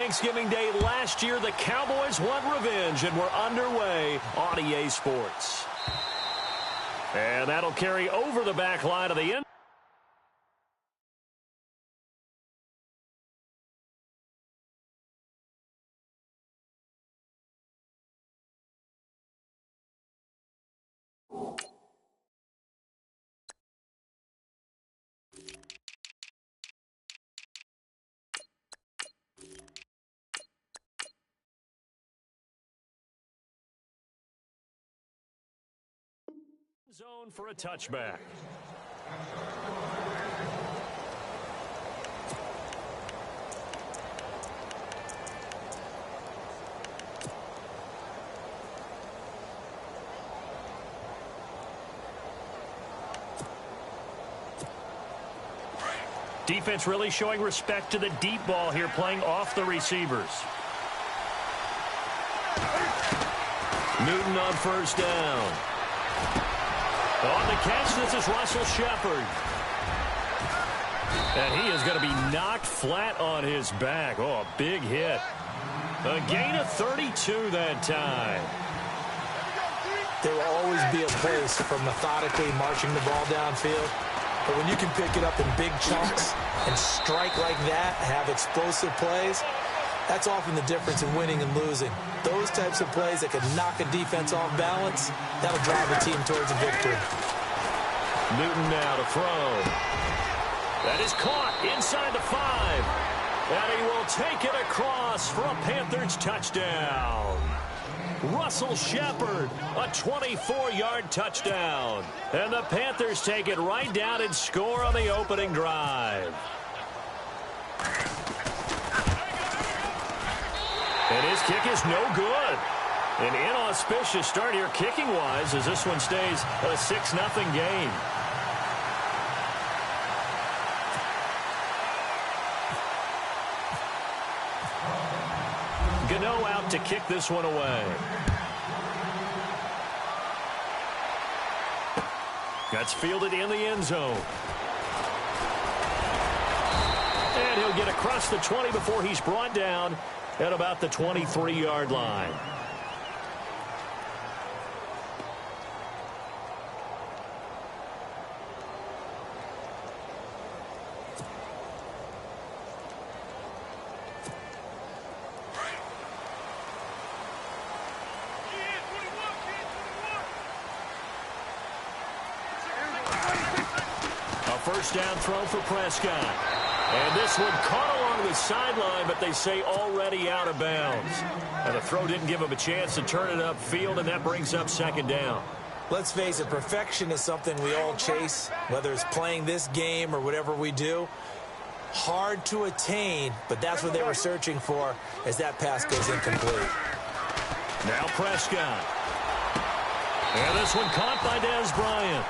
Thanksgiving Day last year, the Cowboys won revenge and were underway on EA Sports. And that'll carry over the back line of the end. Zone for a touchback. Defense really showing respect to the deep ball here, playing off the receivers. Newton on first down. On the catch, this is Russell Shepard. And he is going to be knocked flat on his back. Oh, a big hit. A gain of 32 that time. There will always be a place for methodically marching the ball downfield. But when you can pick it up in big chunks and strike like that, have explosive plays, that's often the difference in winning and losing. Those types of plays that can knock a defense off balance, that'll drive a team towards a victory. Newton now to throw. That is caught inside the 5. And he will take it across for a Panthers touchdown. Russell Shepard, a 24-yard touchdown. And the Panthers take it right down and score on the opening drive. And his kick is no good. An inauspicious start here kicking-wise as this one stays a 6-0 game. Gano out to kick this one away. That's fielded in the end zone. And he'll get across the 20 before he's brought down at about the 23-yard line. A first down throw for Prescott. And this one caught along the sideline, but they say already out of bounds. And the throw didn't give him a chance to turn it upfield, and that brings up second down. Let's face it, perfection is something we all chase, whether it's playing this game or whatever we do. Hard to attain, but that's what they were searching for as that pass goes incomplete. Now Prescott. And this one caught by Dez Bryant.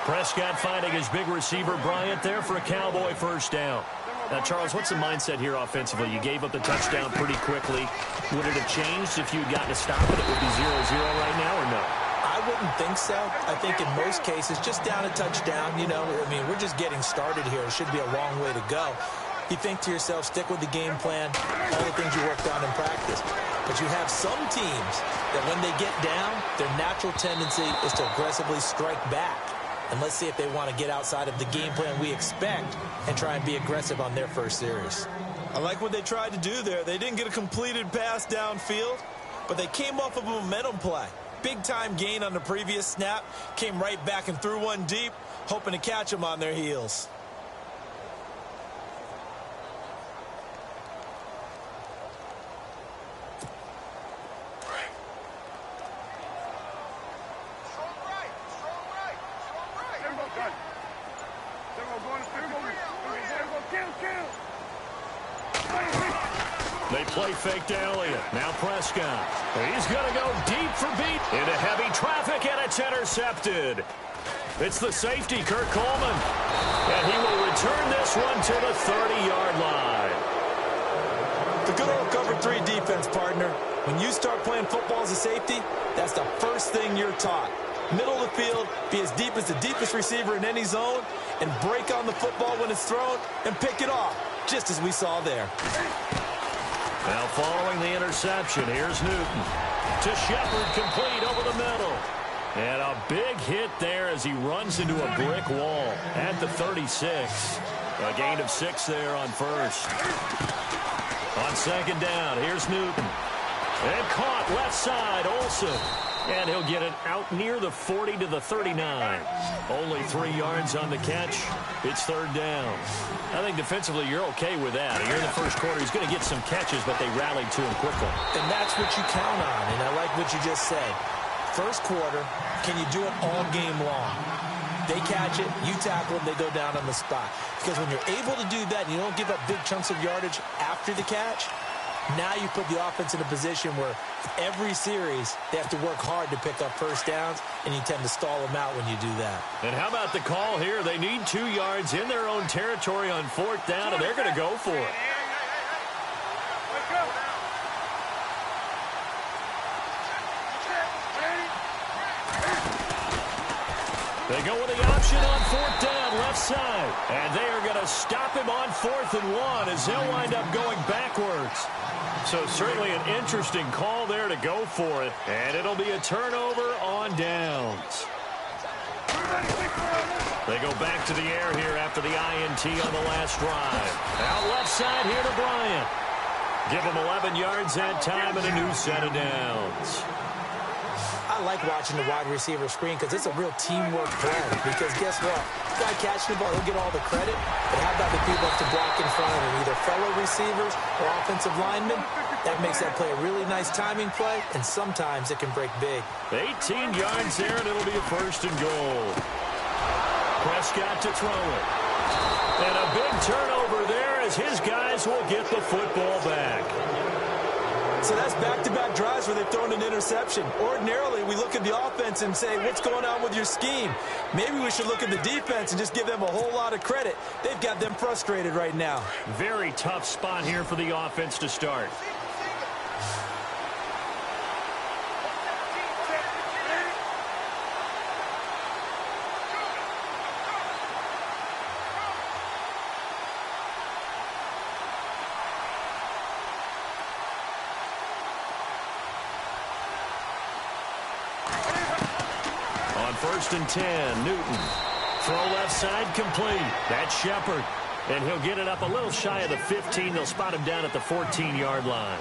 Prescott finding his big receiver Bryant there for a Cowboy first down. Now, Charles, what's the mindset here offensively? You gave up the touchdown pretty quickly. Would it have changed if you had gotten to stop it? It would be 0-0 right now, or no? I wouldn't think so. I think in most cases, just down a touchdown, you know, I mean, we're just getting started here. It should be a long way to go. You think to yourself, stick with the game plan, all the things you worked on in practice. But you have some teams that when they get down, their natural tendency is to aggressively strike back. And let's see if they want to get outside of the game plan we expect and try and be aggressive on their first series. I like what they tried to do there. They didn't get a completed pass downfield, but they came off of a momentum play. Big-time gain on the previous snap, came right back and threw one deep, hoping to catch them on their heels. They play fake to Elliott. Now Prescott. He's going to go deep for beat. Into heavy traffic, and it's intercepted. It's the safety, Kurt Coleman. And he will return this one to the 30-yard line. The good old cover 3 defense, partner. When you start playing football as a safety, that's the first thing you're taught. Middle of the field, be as deep as the deepest receiver in any zone, and break on the football when it's thrown and pick it off, just as we saw there. Now following the interception, here's Newton. To Shepard, complete over the middle. And a big hit there as he runs into a brick wall at the 36. A gain of 6 there on first. On second down, here's Newton. And caught left side, Olsen. And he'll get it out near the 40 to the 39. Only 3 yards on the catch. It's third down. I think defensively you're okay with that. Here in the first quarter, he's going to get some catches, but they rallied to him quickly. And that's what you count on, and I like what you just said. First quarter, can you do it all game long? They catch it, you tackle them, they go down on the spot. Because when you're able to do that and you don't give up big chunks of yardage after the catch, now you put the offense in a position where every series they have to work hard to pick up first downs, and you tend to stall them out when you do that. And how about the call here? They need 2 yards in their own territory on fourth down, and they're going to go for it. They go with the option on fourth down, left side. And they are going to stop him on 4th and 1 as they'll wind up going backwards. So certainly an interesting call there to go for it. And it'll be a turnover on downs. They go back to the air here after the INT on the last drive. Out left side here to Bryant. Give him 11 yards that time and a new set of downs. I like watching the wide receiver screen because it's a real teamwork play. Because guess what? The guy catching the ball, he'll get all the credit. But how about the people have to block in front of him, either fellow receivers or offensive linemen? That makes that play a really nice timing play, and sometimes it can break big. 18 yards there, and it'll be a first and goal. Prescott to throw it. And a big turnover there as his guys will get the football back. So that's back-to-back drives where they've thrown an interception. Ordinarily, we look at the offense and say, what's going on with your scheme? Maybe we should look at the defense and just give them a whole lot of credit. They've got them frustrated right now. Very tough spot here for the offense to start. First and 10, Newton. Throw left side complete. That's Shepard. And he'll get it up a little shy of the 15. They'll spot him down at the 14-yard line.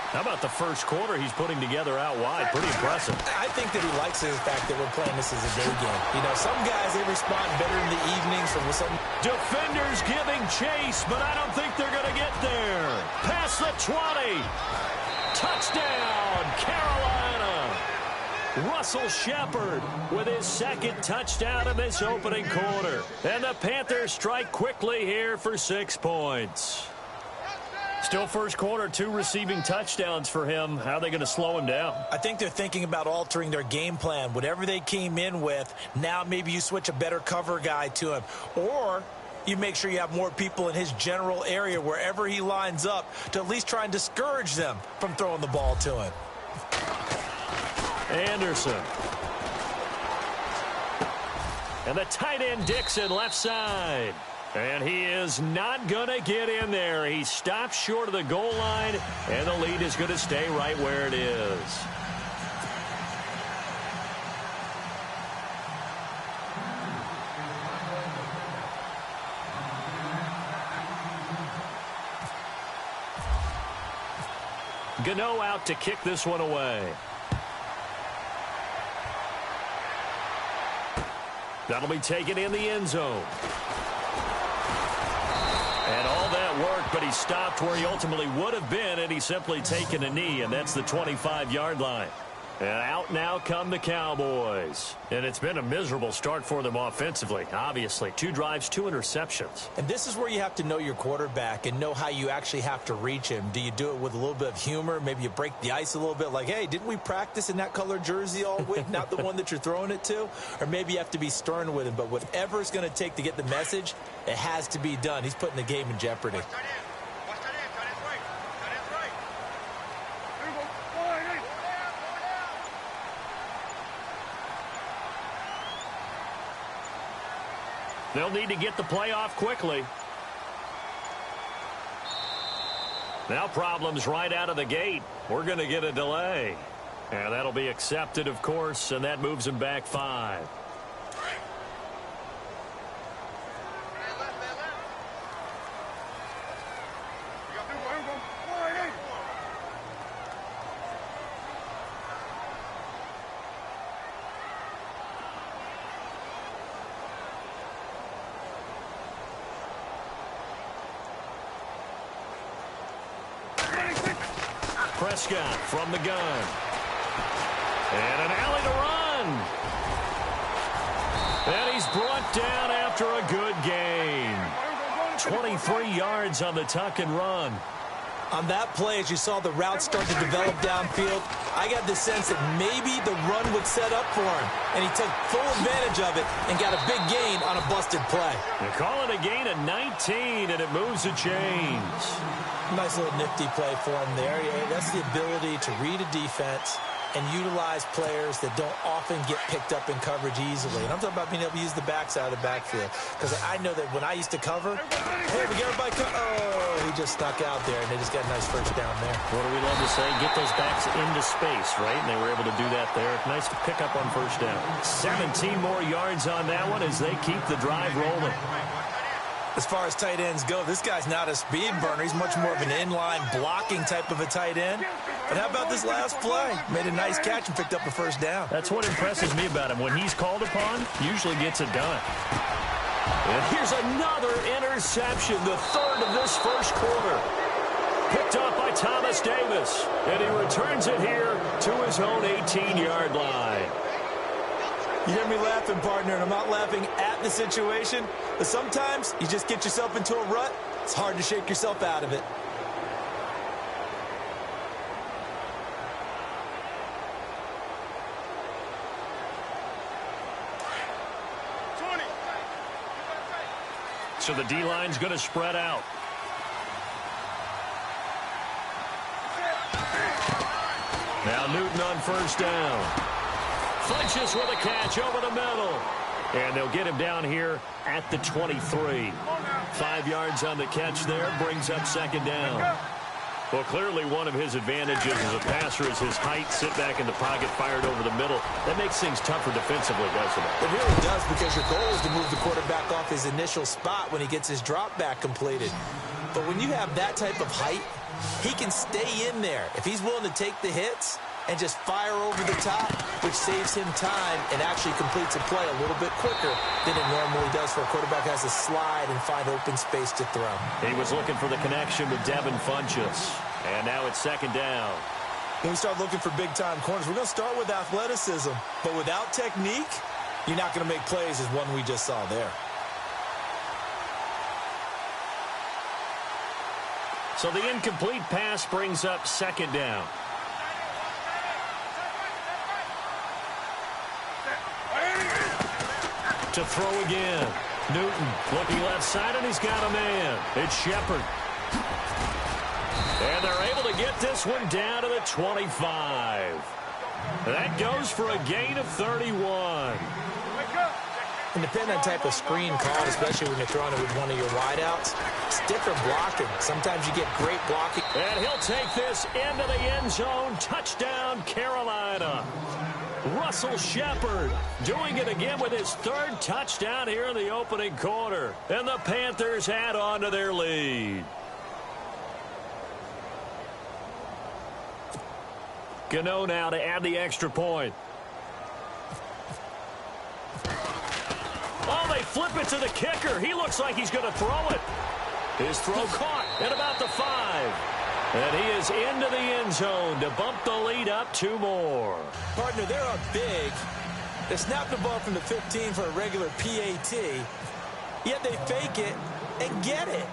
How about the first quarter he's putting together out wide? Pretty impressive. I think that he likes the fact that we're playing this as a day game. You know, some guys, they respond better in the evenings from some... Defenders giving chase, but I don't think they're going to get there. Past the 20. Touchdown, Carolina. Russell Shepard with his second touchdown in this opening quarter. And the Panthers strike quickly here for 6 points. Still first quarter, 2 receiving touchdowns for him. How are they going to slow him down? I think they're thinking about altering their game plan. Whatever they came in with, now maybe you switch a better cover guy to him. Or you make sure you have more people in his general area wherever he lines up to at least try and discourage them from throwing the ball to him. Anderson. And the tight end Dixon left side. And he is not going to get in there. He stops short of the goal line, and the lead is going to stay right where it is. Gano out to kick this one away. That'll be taken in the end zone. And all that work, but he stopped where he ultimately would have been, and he's simply taken a knee, and that's the 25-yard line. And out now come the Cowboys. And it's been a miserable start for them offensively, obviously. 2 drives, 2 interceptions. And this is where you have to know your quarterback and know how you actually have to reach him. Do you do it with a little bit of humor? Maybe you break the ice a little bit like, hey, didn't we practice in that color jersey all week, not the one that you're throwing it to? Or maybe you have to be stern with him. But whatever it's going to take to get the message, it has to be done. He's putting the game in jeopardy. They'll need to get the play off quickly. Now problems right out of the gate. We're going to get a delay. And that'll be accepted, of course, and that moves him back 5. Prescott from the gun. And an alley to run. And he's brought down after a good gain. 23 yards on the tuck and run. On that play, as you saw the route start to develop downfield, I got the sense that maybe the run would set up for him. And he took full advantage of it and got a big gain on a busted play. They call it a gain of 19, and it moves the chains. Nice little nifty play for him there. Yeah, that's the ability to read a defense and utilize players that don't often get picked up in coverage easily. And I'm talking about being able to use the backside of the backfield. Because I know that when I used to cover, hey, we get everybody he just stuck out there, and they just got a nice first down there. What do we love to say? Get those backs into space, right? And they were able to do that there. Nice pickup on first down. 17 more yards on that one as they keep the drive rolling. As far as tight ends go, this guy's not a speed burner. He's much more of an inline blocking type of a tight end. But how about this last play? Made a nice catch and picked up a first down. That's what impresses me about him. When he's called upon, usually gets it done. And here's another interception, the third of this first quarter. Picked up by Thomas Davis. And he returns it here to his own 18-yard line. You hear me laughing, partner, and I'm not laughing at the situation. But sometimes you just get yourself into a rut. It's hard to shake yourself out of it. So the D-line's going to spread out. Now Newton on first down. Funches with a catch over the middle. And they'll get him down here at the 23. 5 yards on the catch there, brings up second down. Well, clearly one of his advantages as a passer is his height, sit back in the pocket, fired over the middle. That makes things tougher defensively, doesn't it? It really does, because your goal is to move the quarterback off his initial spot when he gets his drop back completed. But when you have that type of height, he can stay in there. If he's willing to take the hits and just fire over the top, which saves him time and actually completes a play a little bit quicker than it normally does for a quarterback has to slide and find open space to throw. He was looking for the connection with Devin Funches. And now it's second down. When we start looking for big-time corners, we're going to start with athleticism. But without technique, you're not going to make plays as one we just saw there. So the incomplete pass brings up second down. To throw again. Newton looking left side, and he's got a man. It's Shepard. And they're able to get this one down to the 25. That goes for a gain of 31. And depending on the type of screen called, especially when you're throwing it with one of your wideouts, it's different blocking. Sometimes you get great blocking. And he'll take this into the end zone. Touchdown, Carolina. Russell Shepard doing it again with his third touchdown here in the opening quarter. And the Panthers add on to their lead. Gano now to add the extra point. Oh, they flip it to the kicker. He looks like he's going to throw it. His throw caught at about the 5. And he is into the end zone to bump the lead up 2 more. Partner, they're up big. They snap the ball from the 15 for a regular PAT, yet they fake it and get it.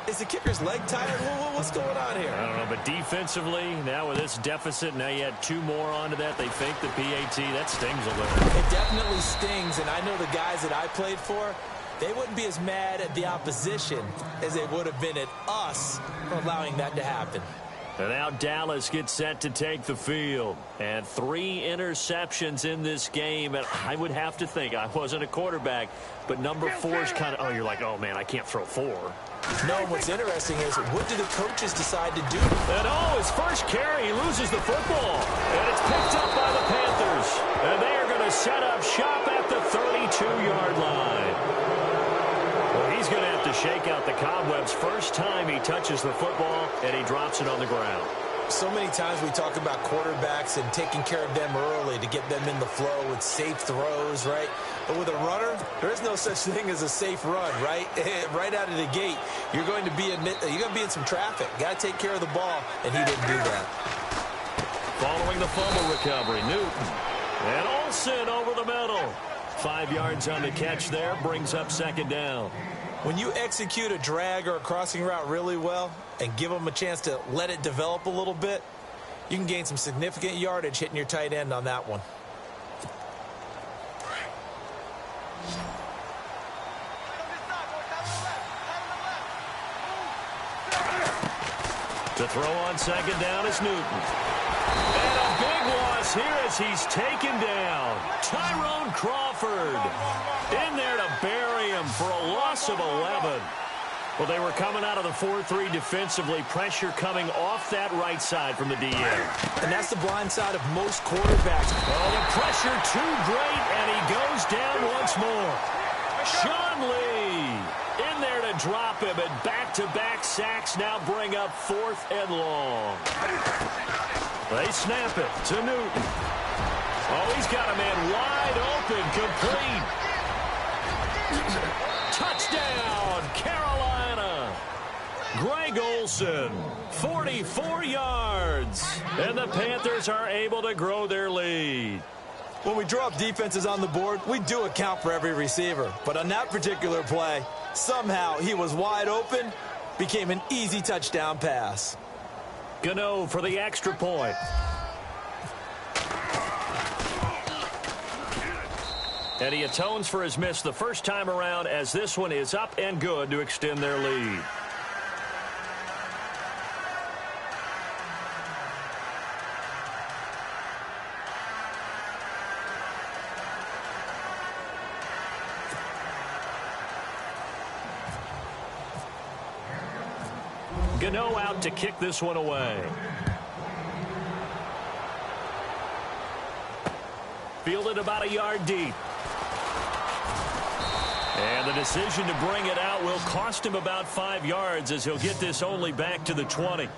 Is the kicker's leg tired? What's going on here? I don't know, but defensively, now with this deficit, now you add 2 more onto that. They fake the PAT. That stings a little. It definitely stings, and I know the guys that I played for, they wouldn't be as mad at the opposition as they would have been at us for allowing that to happen. And now Dallas gets set to take the field. And 3 interceptions in this game. And I would have to think, I wasn't a quarterback, but number 4 is kind of, oh, you're like, oh, man, I can't throw 4. No, what's interesting is, what do the coaches decide to do? And his first carry, he loses the football. And it's picked up by the Panthers. And they are going to set up shop at the 32-yard line. Well, he's going to have to shake out the cobwebs first time he touches the football, and he drops it on the ground. So many times we talk about quarterbacks and taking care of them early to get them in the flow with safe throws, right? But with a runner, there is no such thing as a safe run, right? Right out of the gate, you're going to be in some traffic. Got to take care of the ball, and he didn't do that. Following the fumble recovery, Newton. And Olsen over the middle. 5 yards on the catch there, brings up second down. When you execute a drag or a crossing route really well and give them a chance to let it develop a little bit, you can gain some significant yardage hitting your tight end on that one. To throw on second down is Newton. And a big loss here as he's taken down. Tyrone Crawford in there to bury him for a loss of 11. Well, they were coming out of the 4-3 defensively. Pressure coming off that right side from the DN. And that's the blind side of most quarterbacks. Oh, the pressure too great, and he goes down once more. Sean Lee in there to drop him, and back-to-back sacks now bring up 4th and long. They snap it to Newton. Oh, he's got a man wide open, complete. Touchdown, Carolina. Greg Olsen, 44 yards. And the Panthers are able to grow their lead. When we draw up defenses on the board, we do account for every receiver. But on that particular play, somehow he was wide open, became an easy touchdown pass. Gano for the extra point. And he atones for his miss the first time around, as this one is up and good to extend their lead. Gano out to kick this one away. Fielded about a yard deep. And the decision to bring it out will cost him about 5 yards, as he'll get this only back to the 20.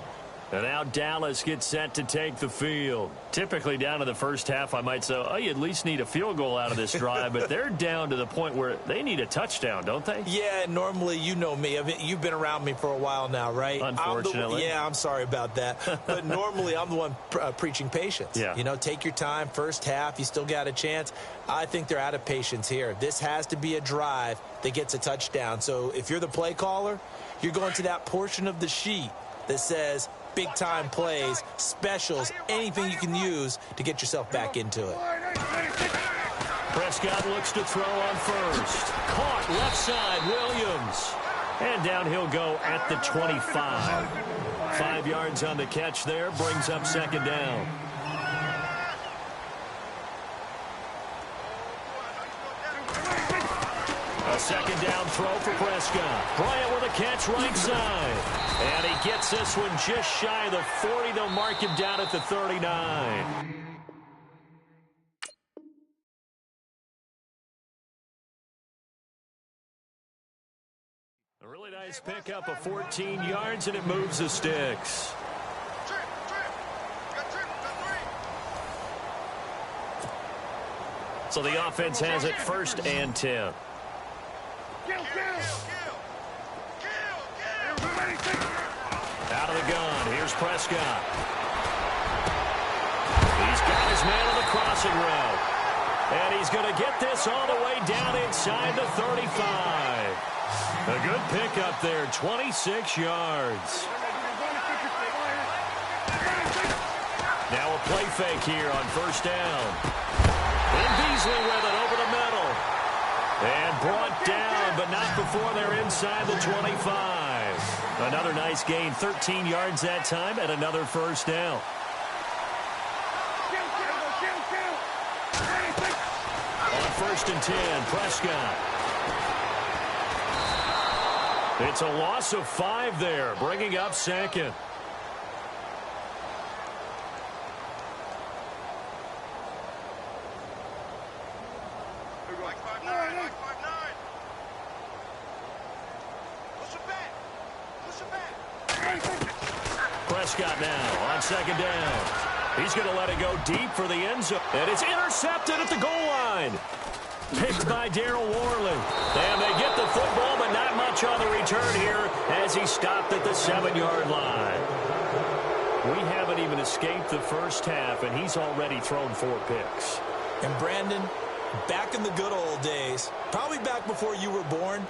And now Dallas gets set to take the field. Typically down to the first half, I might say, oh, you at least need a field goal out of this drive. But they're down to the point where they need a touchdown, don't they? Yeah, normally, you know me. I mean, you've been around me for a while now, right? Unfortunately. I'm sorry about that. But normally, I'm the one preaching patience. Yeah. You know, take your time. First half, you still got a chance. I think they're out of patience here. This has to be a drive that gets a touchdown. So if you're the play caller, you're going to that portion of the sheet that says big-time plays, specials, anything you can use to get yourself back into it. Prescott looks to throw on first. Caught left side, Williams. And down he'll go at the 25. 5 yards on the catch there, brings up second down. A second down throw for Prescott. Bryant with a catch right side. And he gets this one just shy of the 40. They'll mark him down at the 39. A really nice pickup of 14 yards, and it moves the sticks. So the offense has it 1st and 10. Out of the gun, here's Prescott. He's got his man on the crossing route. And he's going to get this all the way down inside the 35. A good pickup there, 26 yards. Now a play fake here on first down. And Beasley with it over the middle. And brought down, but not before they're inside the 25. Another nice gain, 13 yards that time, and another first down. On 1st and 10, Prescott. It's a loss of 5 there, bringing up second. Prescott now on second down. He's going to let it go deep for the end zone. And it's intercepted at the goal line. Picked by Darryl Worley. And they get the football, but not much on the return here as he stopped at the 7-yard line. We haven't even escaped the first half, and he's already thrown 4 picks. And Brandon, back in the good old days, probably back before you were born,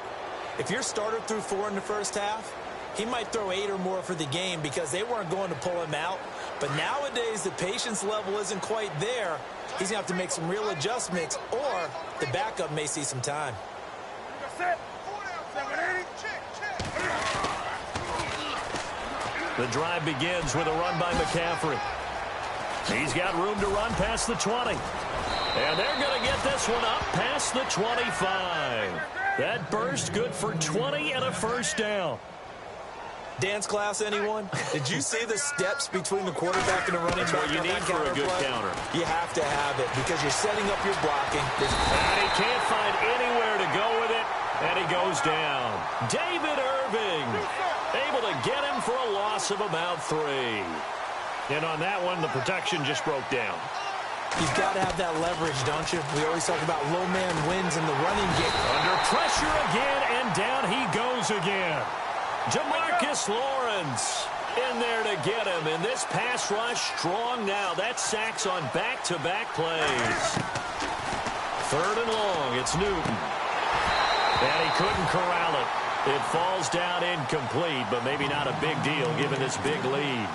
if your starter threw 4 in the first half, he might throw 8 or more for the game because they weren't going to pull him out. But nowadays, the patience level isn't quite there. He's going to have to make some real adjustments, or the backup may see some time. The drive begins with a run by McCaffrey. He's got room to run past the 20. And they're going to get this one up past the 25. That burst good for 20 and a first down. Dance class, anyone? Did you see the steps between the quarterback and the running back? That's what you need for a good counter. You have to have it because you're setting up your blocking. And he can't find anywhere to go with it, and he goes down. David Irving able to get him for a loss of about 3. And on that one, the protection just broke down. You've got to have that leverage, don't you? We always talk about low man wins in the running game. Under pressure again, and down he goes again. Jamarcus Lawrence in there to get him, and this pass rush strong now. That's sacks on back-to-back plays. 3rd and long, it's Newton. And he couldn't corral it. It falls down incomplete, but maybe not a big deal given this big lead.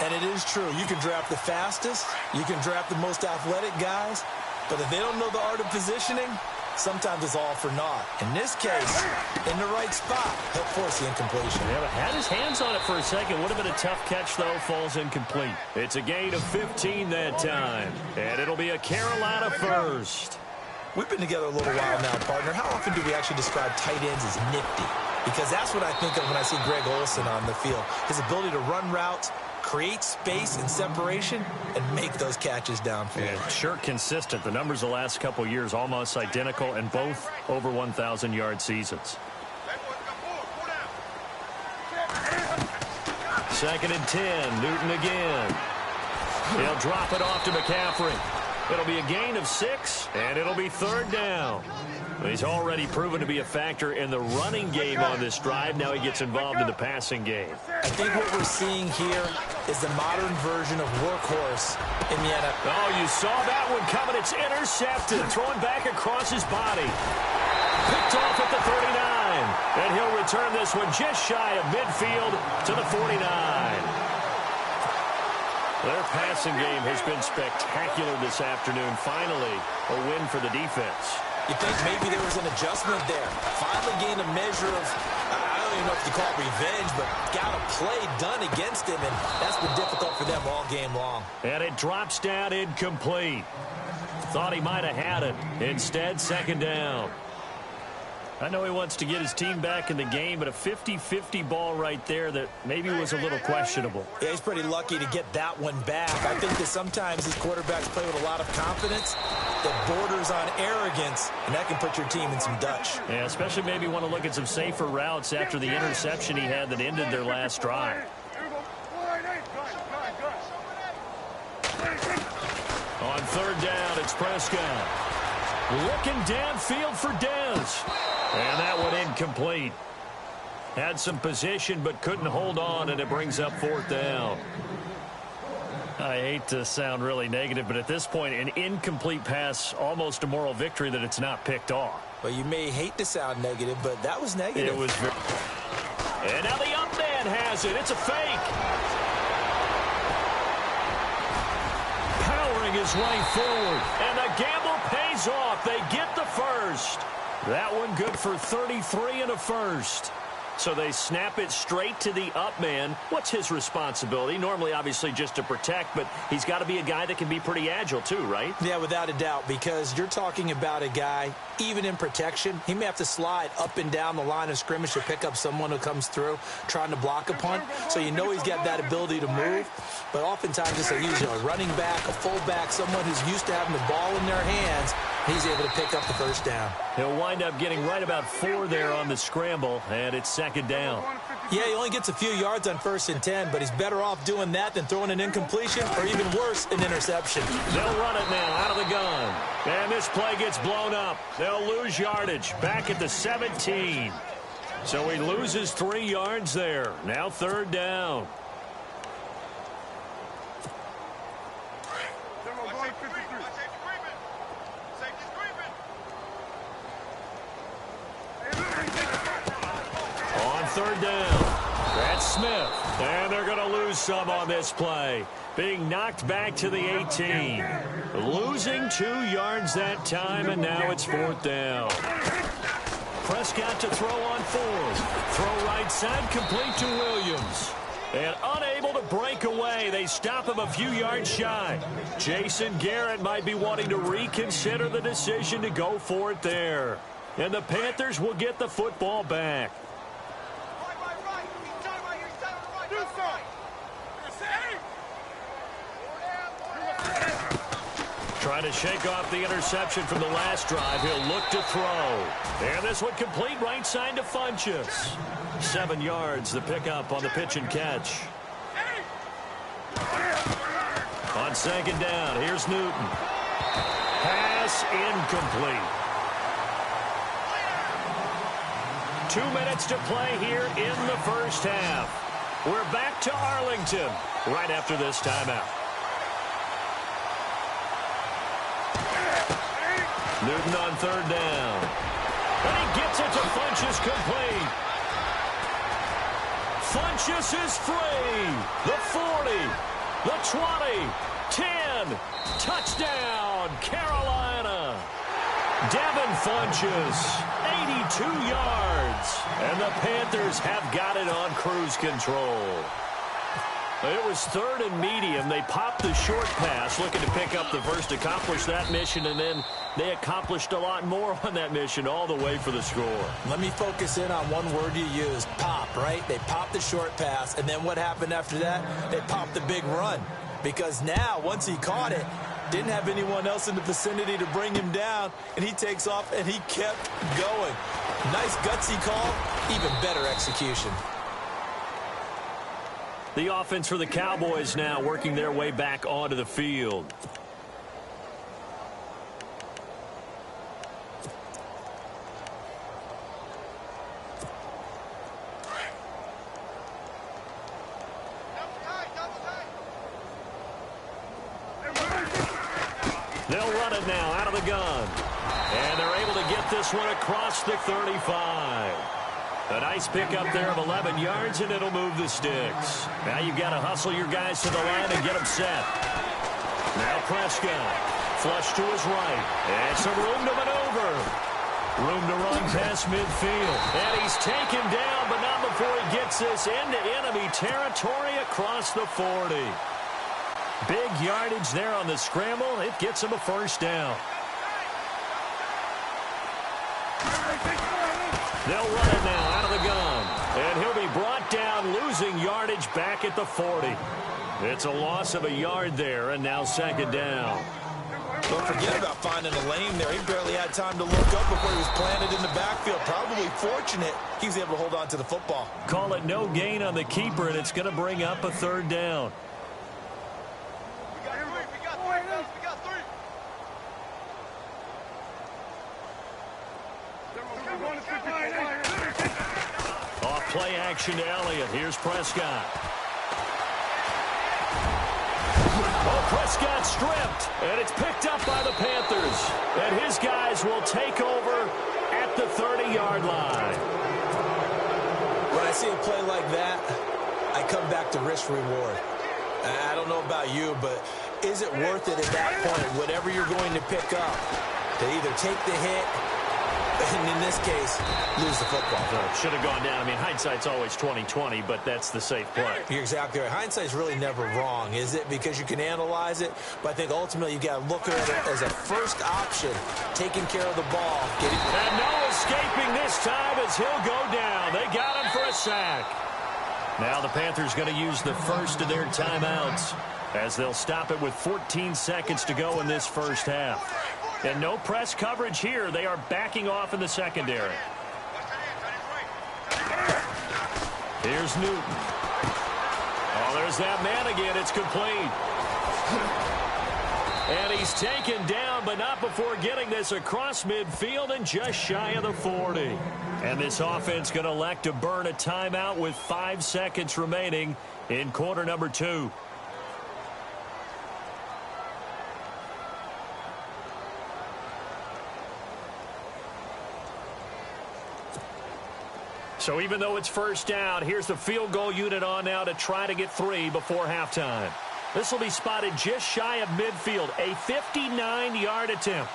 And it is true. You can draft the fastest. You can draft the most athletic guys. But if they don't know the art of positioning, sometimes it's all for naught. In this case, in the right spot, he'll force the incompletion. Yeah, had his hands on it for a second. Would have been a tough catch, though. Falls incomplete. It's a gain of 15 that time. And it'll be a Carolina first. We've been together a little while now, partner. How often do we actually describe tight ends as nifty? Because that's what I think of when I see Greg Olsen on the field. His ability to run routes, create space and separation, and make those catches downfield. Yeah, sure consistent. The numbers the last couple years almost identical, and both over 1,000-yard seasons. 2nd and 10. Newton again. He'll drop it off to McCaffrey. It'll be a gain of 6, and it'll be 3rd down. He's already proven to be a factor in the running game on this drive. Now he gets involved in the passing game. I think what we're seeing here is the modern version of workhorse in the NFL. Oh, you saw that one coming. It's intercepted. Thrown back across his body. Picked off at the 39. And he'll return this one just shy of midfield to the 49. Their passing game has been spectacular this afternoon. Finally, a win for the defense. You think maybe there was an adjustment there. Finally gained a measure of, I don't even know if you call it revenge, but got a play done against him, and that's been difficult for them all game long. And it drops down incomplete. Thought he might have had it. Instead, 2nd down. I know he wants to get his team back in the game, but a 50-50 ball right there that maybe was a little questionable. Yeah, he's pretty lucky to get that one back. I think that sometimes these quarterbacks play with a lot of confidence that borders on arrogance, and that can put your team in some Dutch. Yeah, especially maybe want to look at some safer routes after the interception he had that ended their last drive. On 3rd down, it's Prescott. Looking downfield for Dez. And that one incomplete. Had some position but couldn't hold on, and it brings up 4th down. I hate to sound really negative, but at this point, an incomplete pass, almost a moral victory that it's not picked off. Well, you may hate to sound negative, but that was negative. It was very... And now the up man has it. It's a fake. Powering his way forward. And the gamble pays off. They get the first. That one good for 33 and a first. So they snap it straight to the up man. What's his responsibility? Normally, obviously, just to protect, but he's got to be a guy that can be pretty agile too, right? Yeah, without a doubt, because you're talking about a guy, even in protection, he may have to slide up and down the line of scrimmage to pick up someone who comes through trying to block a punt. So you know he's got that ability to move, but oftentimes it's usually a running back, a fullback, someone who's used to having the ball in their hands. He's able to pick up the first down. He'll wind up getting right about 4 there on the scramble, and it's second down. Yeah, he only gets a few yards on 1st and 10, but he's better off doing that than throwing an incompletion or even worse, an interception. They'll run it now out of the gun. And this play gets blown up. They'll lose yardage back at the 17. So he loses 3 yards there. Now 3rd down. On 3rd down, that's Smith. And they're going to lose some on this play. Being knocked back to the 18. Losing 2 yards that time, and now it's 4th down. Prescott to throw on 4th. Throw right side, complete to Williams. And unable to break away, they stop him a few yards shy. Jason Garrett might be wanting to reconsider the decision to go for it there. And the Panthers will get the football back. Trying to shake off the interception from the last drive. He'll look to throw. And this one complete right side to Funchess. 7 yards, the pickup on the pitch and catch. On 2nd down, here's Newton. Pass incomplete. 2 minutes to play here in the first half. We're back to Arlington right after this timeout. Newton on 3rd down. And he gets it to Funchess complete. Funchess is free. The 40, the 20, 10. Touchdown, Carolina. Devin Funchess, 82 yards. And the Panthers have got it on cruise control. It was 3rd and medium. They popped the short pass, looking to pick up the first, accomplish that mission, and then they accomplished a lot more on that mission all the way for the score. Let me focus in on one word you used, pop, right? They popped the short pass, and then what happened after that? They popped the big run. Because now, once he caught it, didn't have anyone else in the vicinity to bring him down, and he takes off, and he kept going. Nice gutsy call, even better execution. The offense for the Cowboys now working their way back onto the field. They'll run it now out of the gun. And they're able to get this one across the 35. A nice pickup there of 11 yards, and it'll move the sticks. Now you've got to hustle your guys to the line and get them set. Now Prescott, flush to his right, and some room to maneuver. Room to run past midfield. And he's taken down, but not before he gets this into enemy territory across the 40. Big yardage there on the scramble. It gets him a first down. They'll run it now out of the gun. And he'll be brought down, losing yardage back at the 40. It's a loss of a yard there, and now 2nd down. Don't forget about finding a lane there. He barely had time to look up before he was planted in the backfield. Probably fortunate he was able to hold on to the football. Call it no gain on the keeper, and it's going to bring up a 3rd down. Off play action to Elliott. Here's Prescott. Oh, Prescott stripped, and it's picked up by the Panthers. And his guys will take over at the 30-yard line. When I see a play like that, I come back to risk reward. I don't know about you, but is it worth it at that point, whatever you're going to pick up, to either take the hit and in this case, lose the football. Should have gone down. I mean, hindsight's always 20/20, but that's the safe play. You're exactly right. Hindsight's really never wrong, is it? Because you can analyze it, but I think ultimately you got to look at it as a first option, taking care of the ball. And no escaping this time as he'll go down. They got him for a sack. Now the Panthers going to use the first of their timeouts as they'll stop it with 14 seconds to go in this first half. And no press coverage here. They are backing off in the secondary. Here's Newton. Oh, there's that man again. It's complete. And he's taken down, but not before getting this across midfield and just shy of the 40. And this offense going to elect to burn a timeout with 5 seconds remaining in quarter number 2. So even though it's first down, here's the field goal unit on now to try to get 3 before halftime. This will be spotted just shy of midfield, a 59-yard attempt.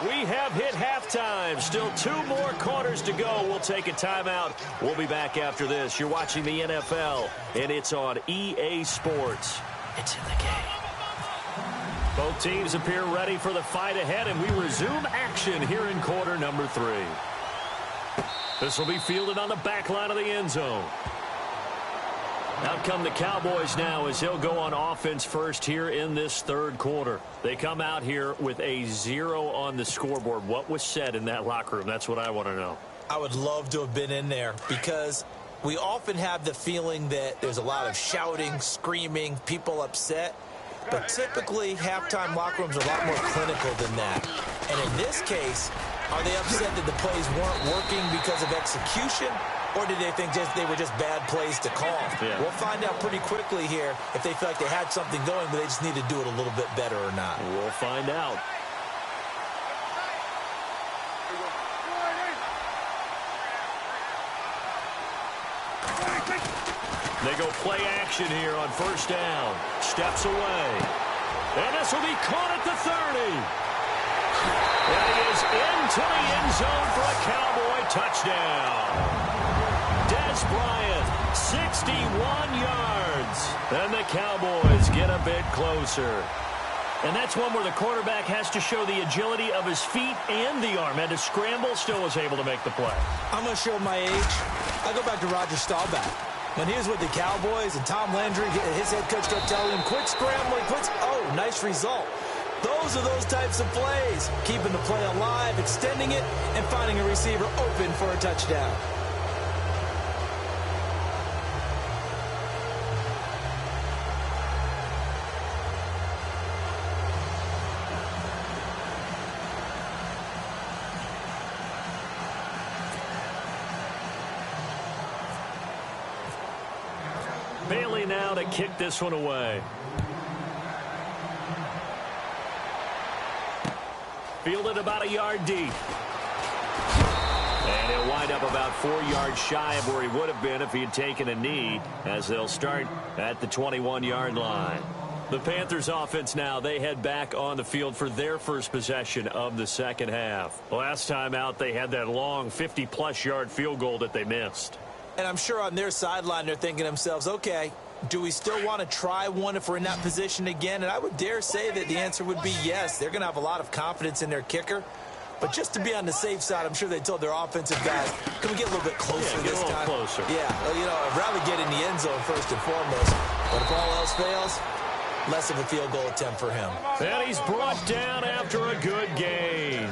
We have hit halftime. Still 2 more quarters to go. We'll take a timeout. We'll be back after this. You're watching the NFL, and it's on EA Sports. It's in the game. Both teams appear ready for the fight ahead, and we resume action here in quarter number 3. This will be fielded on the back line of the end zone. Out come the Cowboys now as he'll go on offense first here in this third quarter. They come out here with a 0 on the scoreboard. What was said in that locker room? That's what I want to know. I would love to have been in there because we often have the feeling that there's a lot of shouting, screaming, people upset. But typically, halftime locker rooms are a lot more clinical than that. And in this case, are they upset that the plays weren't working because of execution? Or did they think they were just bad plays to call? Yeah. We'll find out pretty quickly here if they feel like they had something going, but they just need to do it a little bit better or not. We'll find out. They go play action here on first down. Steps away. And this will be caught at the 30. And he is into the end zone for a Cowboy touchdown. Bryant, 61 yards. And the Cowboys get a bit closer. And that's one where the quarterback has to show the agility of his feet and the arm. And to scramble, still was able to make the play. I'm going to show my age. I go back to Roger Staubach. When he was with the Cowboys and Tom Landry, his head coach kept telling him, quit scrambling, oh, nice result. Those are those types of plays. Keeping the play alive, extending it, and finding a receiver open for a touchdown. Bailey now to kick this one away. Fielded about a yard deep. And he'll wind up about 4 yards shy of where he would have been if he had taken a knee, as they'll start at the 21-yard line. The Panthers offense now, they head back on the field for their first possession of the second half. Last time out, they had that long 50-plus yard field goal that they missed. And I'm sure on their sideline they're thinking to themselves, okay, do we still want to try one if we're in that position again? And I would dare say that the answer would be yes. They're going to have a lot of confidence in their kicker. But just to be on the safe side, I'm sure they told their offensive guys, can we get a little bit closer this time? Closer. Yeah, well, I'd rather get in the end zone first and foremost. But if all else fails, less of a field goal attempt for him. And he's brought down after a good gain.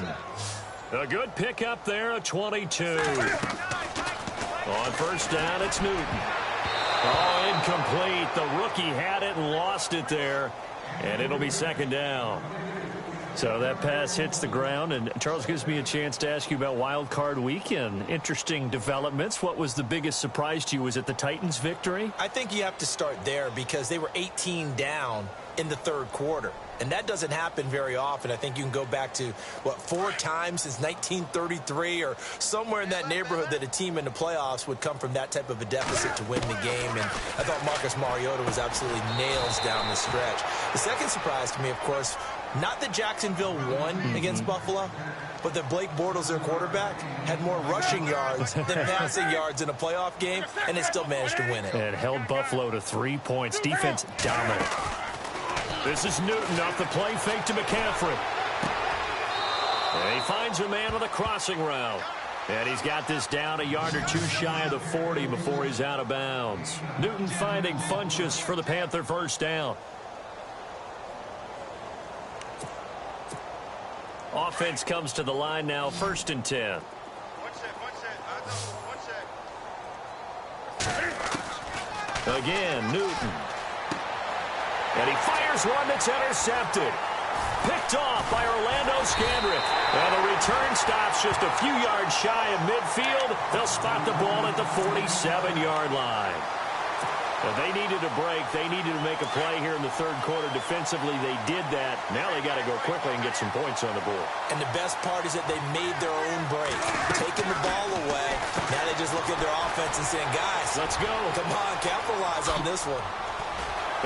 A good pickup there, a 22. On first down, it's Newton. Oh, incomplete. The rookie had it and lost it there. And it'll be second down. So that pass hits the ground, and Charles gives me a chance to ask you about Wild Card Weekend. Interesting developments. What was the biggest surprise to you? Was it the Titans' victory? I think you have to start there because they were 18 down in the third quarter. And that doesn't happen very often. I think you can go back to, 4 times since 1933 or somewhere in that neighborhood that a team in the playoffs would come from that type of a deficit to win the game. And I thought Marcus Mariota was absolutely nails down the stretch. The second surprise to me, of course, not that Jacksonville won against Buffalo, but that Blake Bortles, their quarterback, had more rushing yards than passing yards in a playoff game, and they still managed to win it. And held Buffalo to 3 points. Defense dominant. This is Newton off the play fake to McCaffrey. And he finds a man with a crossing route. And he's got this down a yard or two shy of the 40 before he's out of bounds. Newton finding Funchess for the Panther first down. Offense comes to the line now, 1st and 10. Again, Newton. And he fires one that's intercepted. Picked off by Orlando Scandrick. And the return stops just a few yards shy of midfield. They'll spot the ball at the 47-yard line. And they needed a break. They needed to make a play here in the third quarter. Defensively, they did that. Now they got to go quickly and get some points on the board. And the best part is that they made their own break. Taking the ball away. Now they just look at their offense and saying, guys, let's go. Come on, capitalize on this one.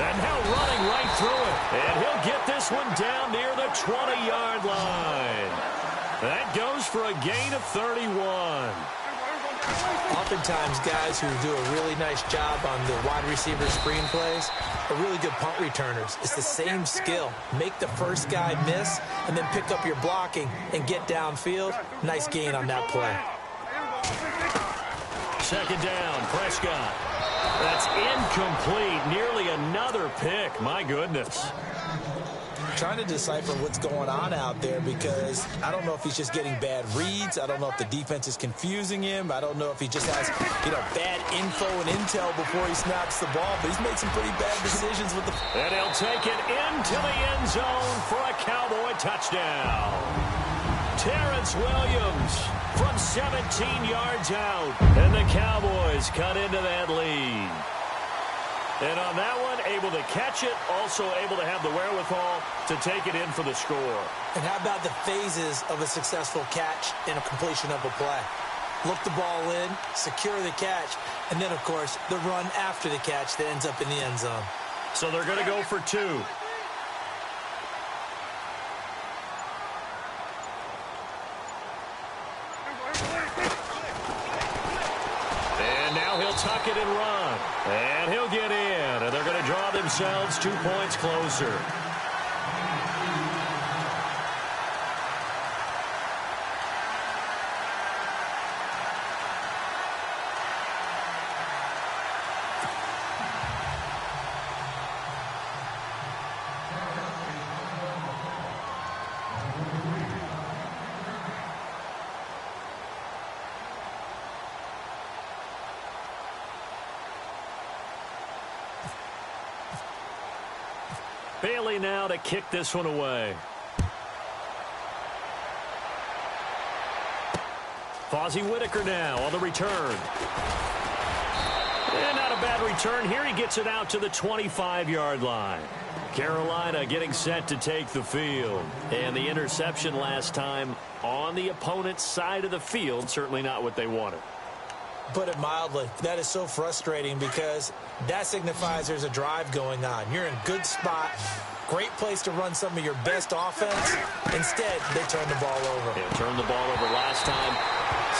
And now running right through it. And he'll get this one down near the 20-yard line. That goes for a gain of 31. Oftentimes, guys who do a really nice job on the wide receiver screen plays are really good punt returners. It's the same skill. Make the first guy miss and then pick up your blocking and get downfield. Nice gain on that play. Second down, Prescott. That's incomplete. Nearly another pick. My goodness. Trying to decipher what's going on out there because I don't know if he's just getting bad reads. I don't know if the defense is confusing him. I don't know if he just has, bad info and intel before he snaps the ball. But he's made some pretty bad decisions with the... And he'll take it into the end zone for a Cowboy touchdown. Terrence Williams from 17 yards out. And the Cowboys cut into that lead. And on that one, able to catch it, also able to have the wherewithal to take it in for the score. And how about the phases of a successful catch and a completion of a play? Look the ball in, secure the catch, and then, of course, the run after the catch that ends up in the end zone. So they're going to go for 2. And now he'll tuck it and run. And he'll get in. And they're going to draw themselves 2 points closer. Bailey now to kick this one away. Fozzie Whitaker now on the return. And not a bad return here. He gets it out to the 25-yard line. Carolina getting set to take the field. And the interception last time on the opponent's side of the field. Certainly not what they wanted. Put it mildly, that is so frustrating because that signifies there's a drive going on. You're in a good spot, great place to run some of your best offense. Instead, they turn the ball over. Yeah, turned the ball over last time.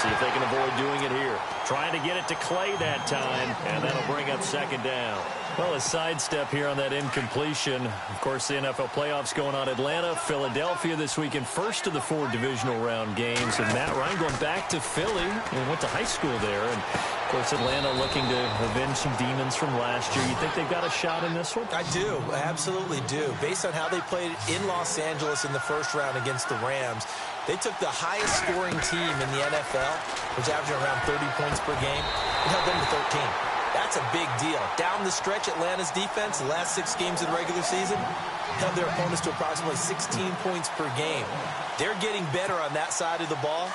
See if they can avoid doing it here. Trying to get it to Clay that time, and that'll bring up second down. Well, a sidestep here on that incompletion. Of course, the NFL playoffs going on. Atlanta, Philadelphia this weekend. First of the 4 divisional round games. And Matt Ryan going back to Philly. And went to high school there. And, of course, Atlanta looking to avenge some demons from last year. You think they've got a shot in this one? I do. I absolutely do. Based on how they played in Los Angeles in the first round against the Rams, they took the highest scoring team in the NFL, which averaged around 30 points per game, and held them to 13. That's a big deal. Down the stretch, Atlanta's defense, the last 6 games of the regular season, held their opponents to approximately 16 points per game. They're getting better on that side of the ball,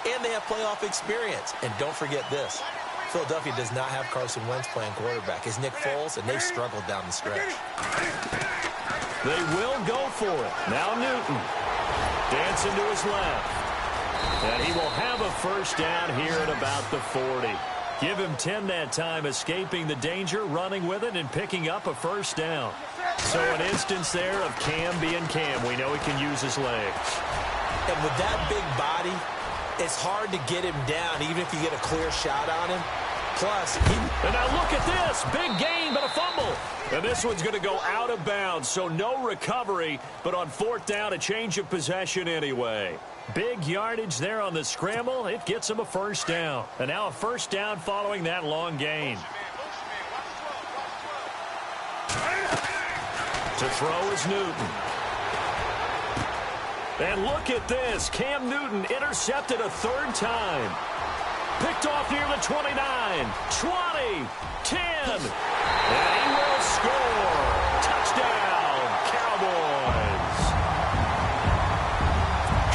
and they have playoff experience. And don't forget this. Philadelphia does not have Carson Wentz playing quarterback. It's Nick Foles, and they've struggled down the stretch. They will go for it. Now Newton. Dancing to his left. And he will have a first down here at about the 40. Give him 10 that time, escaping the danger, running with it, and picking up a first down. So an instance there of Cam being Cam. We know he can use his legs. And with that big body, it's hard to get him down, even if you get a clear shot on him. Plus, and now look at this. Big gain, but a fumble. And this one's going to go out of bounds, so no recovery. But on fourth down, a change of possession anyway. Big yardage there on the scramble. It gets him a first down. And now a first down following that long gain. To throw is Newton. And look at this. Cam Newton intercepted a third time. Picked off near the 29, 20, 10. And he will score. Touchdown, Cowboys.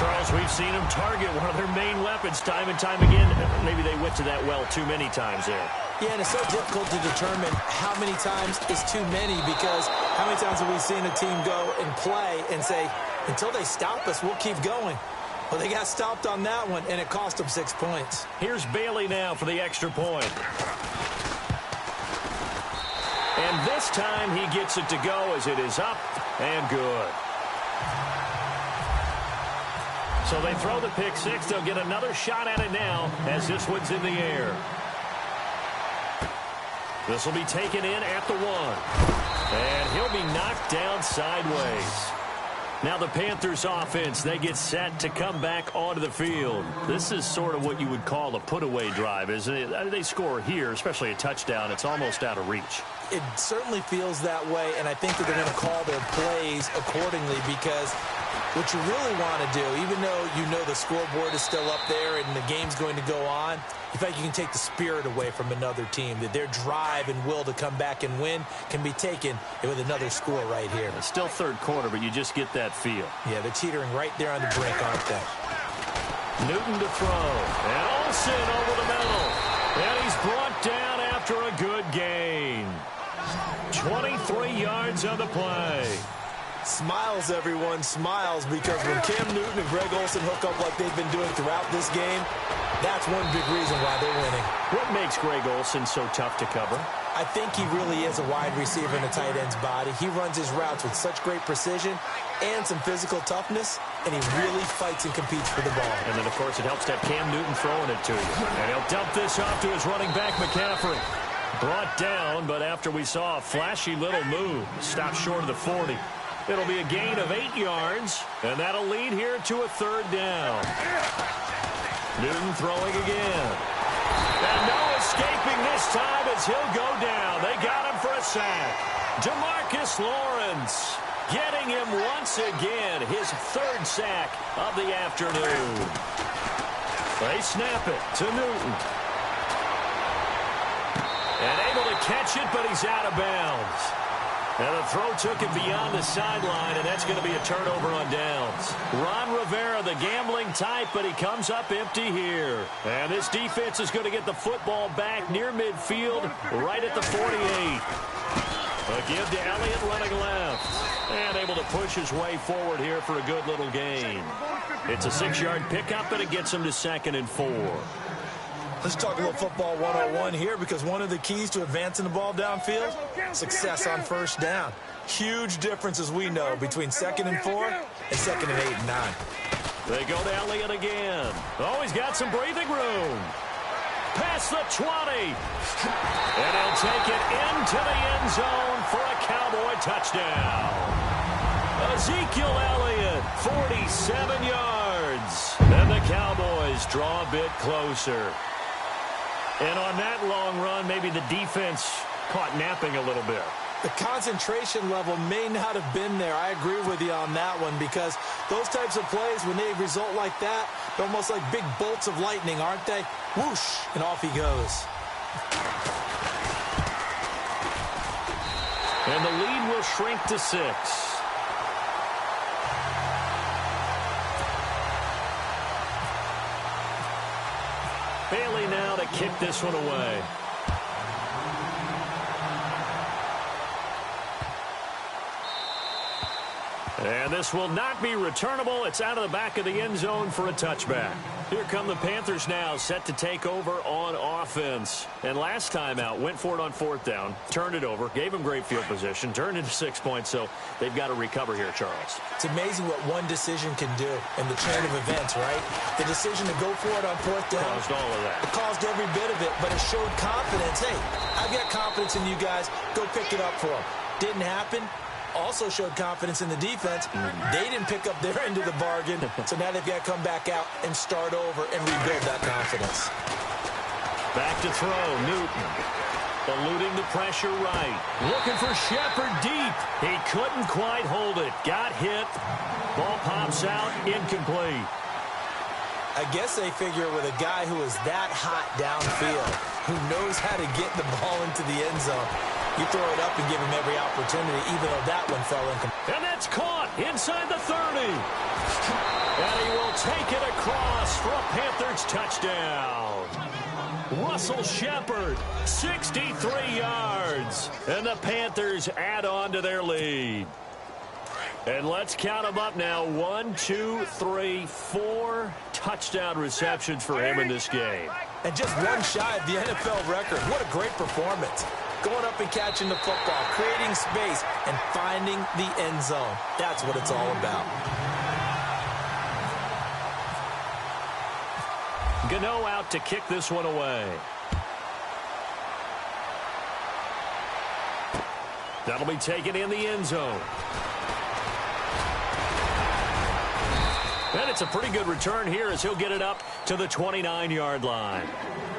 Charles, we've seen him target one of their main weapons time and time again. Maybe they went to that well too many times there. Yeah, and it's so difficult to determine how many times is too many, because how many times have we seen a team go and play and say, until they stop us, we'll keep going. Well, they got stopped on that one, and it cost them 6 points. Here's Bailey now for the extra point. And this time he gets it to go as it is up and good. So they throw the pick six. They'll get another shot at it now as this one's in the air. This will be taken in at the 1. And he'll be knocked down sideways. Now the Panthers offense, they get set to come back onto the field. This is sort of what you would call a put-away drive, isn't it? I mean, they score here, especially a touchdown. It's almost out of reach. It certainly feels that way, and I think that they're going to call their plays accordingly, because what you really want to do, even though you know the scoreboard is still up there and the game's going to go on, in fact, you can take the spirit away from another team, that their drive and will to come back and win can be taken with another score right here. It's still third quarter, but you just get that feel. Yeah, they're teetering right there on the brink, aren't they? Newton to throw. And Olsen over the middle. And he's brought down after a good gain. 23 yards on the play. Smiles, everyone, smiles, because when Cam Newton and Greg Olsen hook up like they've been doing throughout this game, that's one big reason why they're winning. What makes Greg Olsen so tough to cover? I think he really is a wide receiver in a tight end's body. He runs his routes with such great precision and some physical toughness, and he really fights and competes for the ball. And then, of course, it helps to have Cam Newton throwing it to you. And he'll dump this off to his running back, McCaffrey. Brought down, but after we saw a flashy little move, stopped short of the 40. It'll be a gain of 8 yards, and that'll lead here to a third down. Newton throwing again. And no escaping this time as he'll go down. They got him for a sack. DeMarcus Lawrence getting him once again, his third sack of the afternoon. They snap it to Newton. And able to catch it, but he's out of bounds. And the throw took him beyond the sideline, and that's going to be a turnover on downs. Ron Rivera, the gambling type, but he comes up empty here. And this defense is going to get the football back near midfield, right at the 48. A give to Elliott running left. And able to push his way forward here for a good little gain. It's a 6-yard pickup, and it gets him to 2nd and 4. Let's talk a little football 101 here, because one of the keys to advancing the ball downfield, success on first down. Huge difference, as we know, between 2nd and 4 and 2nd and 8 and 9. They go to Elliott again. Oh, he's got some breathing room. Past the 20. And he'll take it into the end zone for a Cowboy touchdown. Ezekiel Elliott, 47 yards. And the Cowboys draw a bit closer. And on that long run, maybe the defense caught napping a little bit. The concentration level may not have been there. I agree with you on that one, because those types of plays, when they result like that, they're almost like big bolts of lightning, aren't they? Whoosh, and off he goes. And the lead will shrink to 6. Bailey now to kick this one away. And this will not be returnable. It's out of the back of the end zone for a touchback. Here come the Panthers now, set to take over on offense. And last time out, went for it on 4th down, turned it over, gave them great field position, turned into 6 points, so they've got to recover here, Charles. It's amazing what one decision can do in the chain of events, right? The decision to go for it on 4th down. Caused all of that. It caused every bit of it, but it showed confidence. Hey, I've got confidence in you guys. Go pick it up for them. Didn't happen. Also showed confidence in the defense. They didn't pick up their end of the bargain, so now they've got to come back out and start over and rebuild that confidence. Back to throw, Newton. Eluding the pressure right. Looking for Shepard deep. He couldn't quite hold it. Got hit. Ball pops out, incomplete. I guess they figure with a guy who is that hot downfield, who knows how to get the ball into the end zone, you throw it up and give him every opportunity, even though that one fell incomplete. And that's caught inside the 30. And he will take it across for a Panthers touchdown. Russell Shepard, 63 yards. And the Panthers add on to their lead. And let's count them up now. 1, 2, 3, 4 touchdown receptions for him in this game. And just one shy of the NFL record. What a great performance. Going up and catching the football, creating space, and finding the end zone. That's what it's all about. Gano out to kick this one away. That'll be taken in the end zone. And it's a pretty good return here as he'll get it up to the 29-yard line.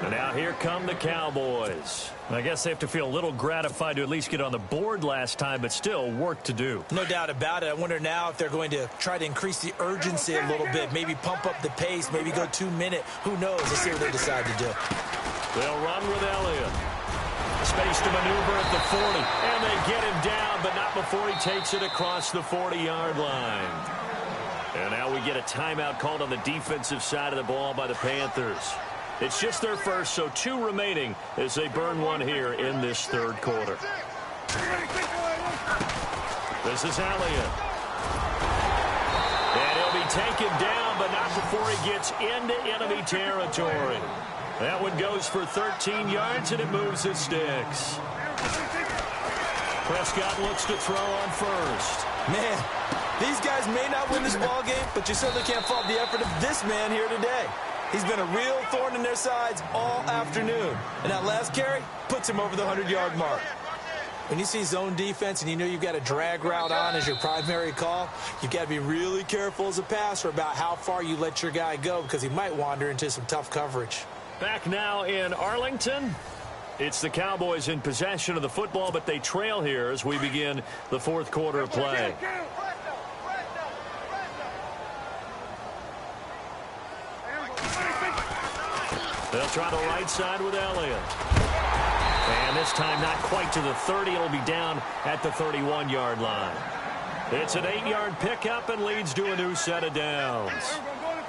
And now here come the Cowboys. I guess they have to feel a little gratified to at least get on the board last time, but still work to do. No doubt about it. I wonder now if they're going to try to increase the urgency a little bit, maybe pump up the pace, maybe go 2-minute. Who knows? Let's see what they decide to do. They'll run with Elliott. Space to maneuver at the 40, and they get him down, but not before he takes it across the 40-yard line. And now we get a timeout called on the defensive side of the ball by the Panthers. It's just their first, so 2 remaining as they burn one here in this 3rd quarter. This is Elliott. And he'll be taken down, but not before he gets into enemy territory. That one goes for 13 yards, and it moves the sticks. Prescott looks to throw on first. Man, these guys may not win this ball game, but you certainly can't fault the effort of this man here today. He's been a real thorn in their sides all afternoon. And that last carry puts him over the 100-yard mark. When you see zone defense and you know you've got a drag route on as your primary call, you've got to be really careful as a passer about how far you let your guy go because he might wander into some tough coverage. Back now in Arlington. It's the Cowboys in possession of the football, but they trail here as we begin the 4th quarter of play. They'll try the right side with Elliott. And this time not quite to the 30. It'll be down at the 31-yard line. It's an 8-yard pickup and leads to a new set of downs.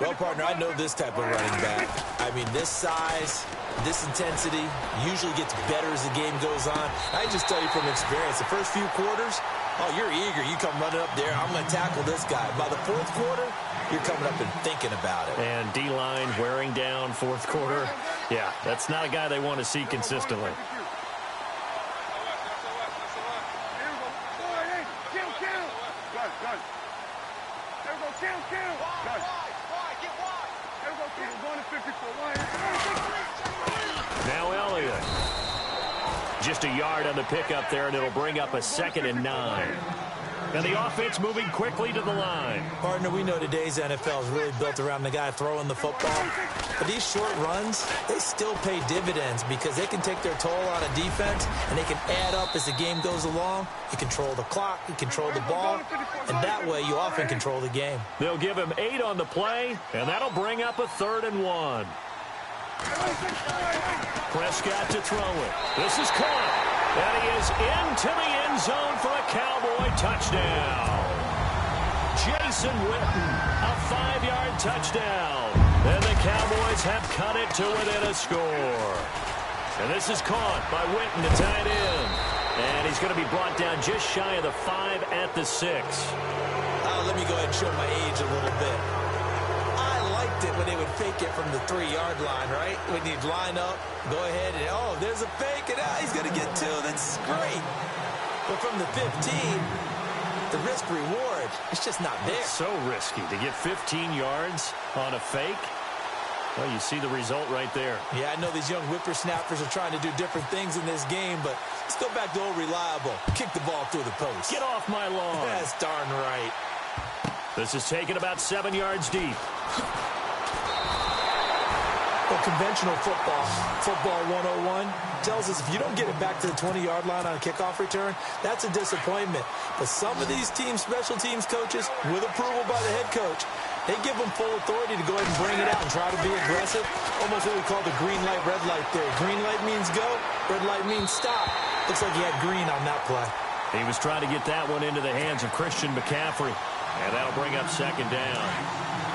Well, partner, I know this type of running back. I mean, this size, this intensity usually gets better as the game goes on. I just tell you from experience, the first few quarters, oh, you're eager. You come running up there. I'm going to tackle this guy. By the 4th quarter, you're coming up and thinking about it. And D-line wearing down 4th quarter. Yeah, that's not a guy they want to see consistently. Now Elliott. Just a yard on the pickup there, and it'll bring up a 2nd and 9. And the offense moving quickly to the line. Partner, we know today's NFL is really built around the guy throwing the football. But these short runs, they still pay dividends because they can take their toll on a defense, and they can add up as the game goes along. You control the clock, you control the ball, and that way you often control the game. They'll give him 8 on the play, and that'll bring up a 3rd and 1. Prescott to throw it. This is caught. And he is into the end zone for a Cowboy touchdown. Jason Witten, a 5-yard touchdown. And the Cowboys have cut it to within a score. And this is caught by Witten to tie it in. And he's going to be brought down just shy of the 5 at the 6. Let me go ahead and show my age a little bit. I liked it when they would fake it from the 3-yard line, right? When you'd line up, go ahead and, oh, there's a fake, and he's going to get 2. That's great. But from the 15, the risk-reward, it's just not there. It's so risky to get 15 yards on a fake. Well, you see the result right there. Yeah, I know these young whippersnappers are trying to do different things in this game, but let's go back to old reliable. Kick the ball through the post. Get off my lawn. That's darn right. This is taken about 7 yards deep. Well, conventional football 101, tells us if you don't get it back to the 20-yard line on a kickoff return, that's a disappointment. But some of these teams, special teams coaches, with approval by the head coach, they give them full authority to go ahead and bring it out and try to be aggressive. Almost what we call the green light, red light theory. Green light means go, red light means stop. Looks like he had green on that play. He was trying to get that one into the hands of Christian McCaffrey. And that'll bring up second down.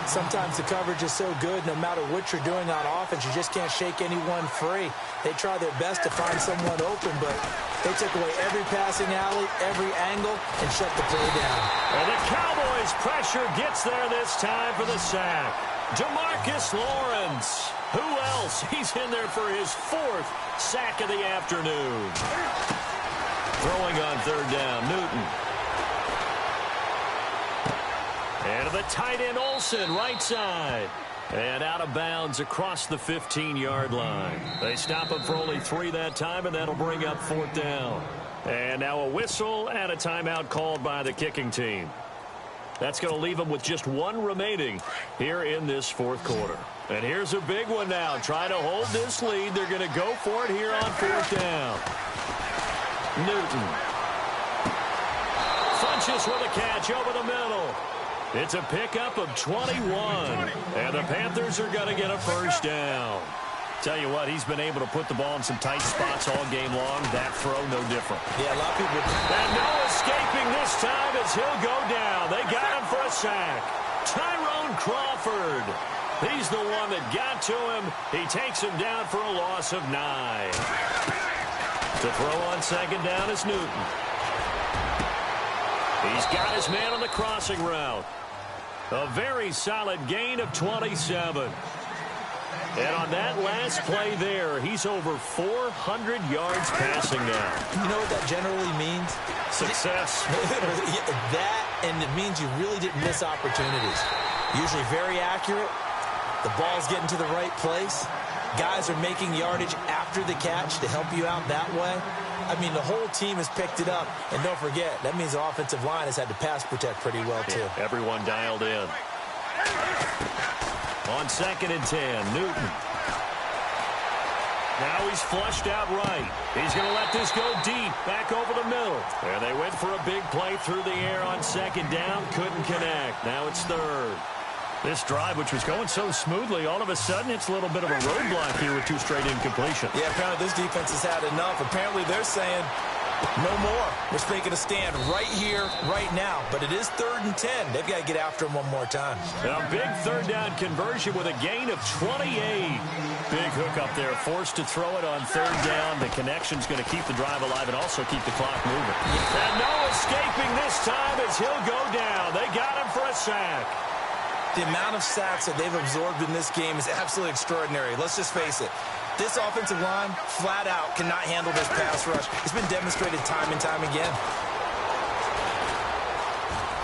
Sometimes the coverage is so good, no matter what you're doing on offense, you just can't shake anyone free. They try their best to find someone open, but they took away every passing alley, every angle, and shut the play down. And the Cowboys' pressure gets there this time for the sack. DeMarcus Lawrence. Who else? He's in there for his 4th sack of the afternoon. Throwing on third down, Newton. And to the tight end, Olsen, right side. And out of bounds across the 15-yard line. They stop him for only 3 that time, and that'll bring up 4th down. And now a whistle and a timeout called by the kicking team. That's going to leave them with just 1 remaining here in this 4th quarter. And here's a big one now. Trying to hold this lead. They're going to go for it here on 4th down. Newton. Funches with a catch over the middle. It's a pickup of 21. And the Panthers are going to get a first down. Tell you what, he's been able to put the ball in some tight spots all game long. That throw, no different. Yeah, a lot of people. And no escaping this time as he'll go down. They got him for a sack. Tyrone Crawford. He's the one that got to him. He takes him down for a loss of 9. To throw on second down is Newton. He's got his man on the crossing route. A very solid gain of 27. And on that last play there, he's over 400 yards passing now. You know what that generally means? Success. That, and it means you really didn't miss opportunities. Usually very accurate. The ball's getting to the right place. Guys are making yardage after the catch to help you out that way. I mean, the whole team has picked it up. And don't forget, that means the offensive line has had to pass protect pretty well, too. Yeah, everyone dialed in. On 2nd and 10, Newton. Now he's flushed out right. He's going to let this go deep, back over the middle. And they went for a big play through the air on 2nd down. Couldn't connect. Now it's 3rd. This drive, which was going so smoothly, all of a sudden it's a little bit of a roadblock here with 2 straight incompletions. Yeah, apparently this defense has had enough. Apparently they're saying no more. We're making a stand right here, right now. But it is 3rd and 10. They've got to get after him one more time. A big 3rd down conversion with a gain of 28. Big hook up there, forced to throw it on 3rd down. The connection's going to keep the drive alive and also keep the clock moving. And no escaping this time as he'll go down. They got him for a sack. The amount of sacks that they've absorbed in this game is absolutely extraordinary. Let's just face it. This offensive line, flat out, cannot handle this pass rush. It's been demonstrated time and time again.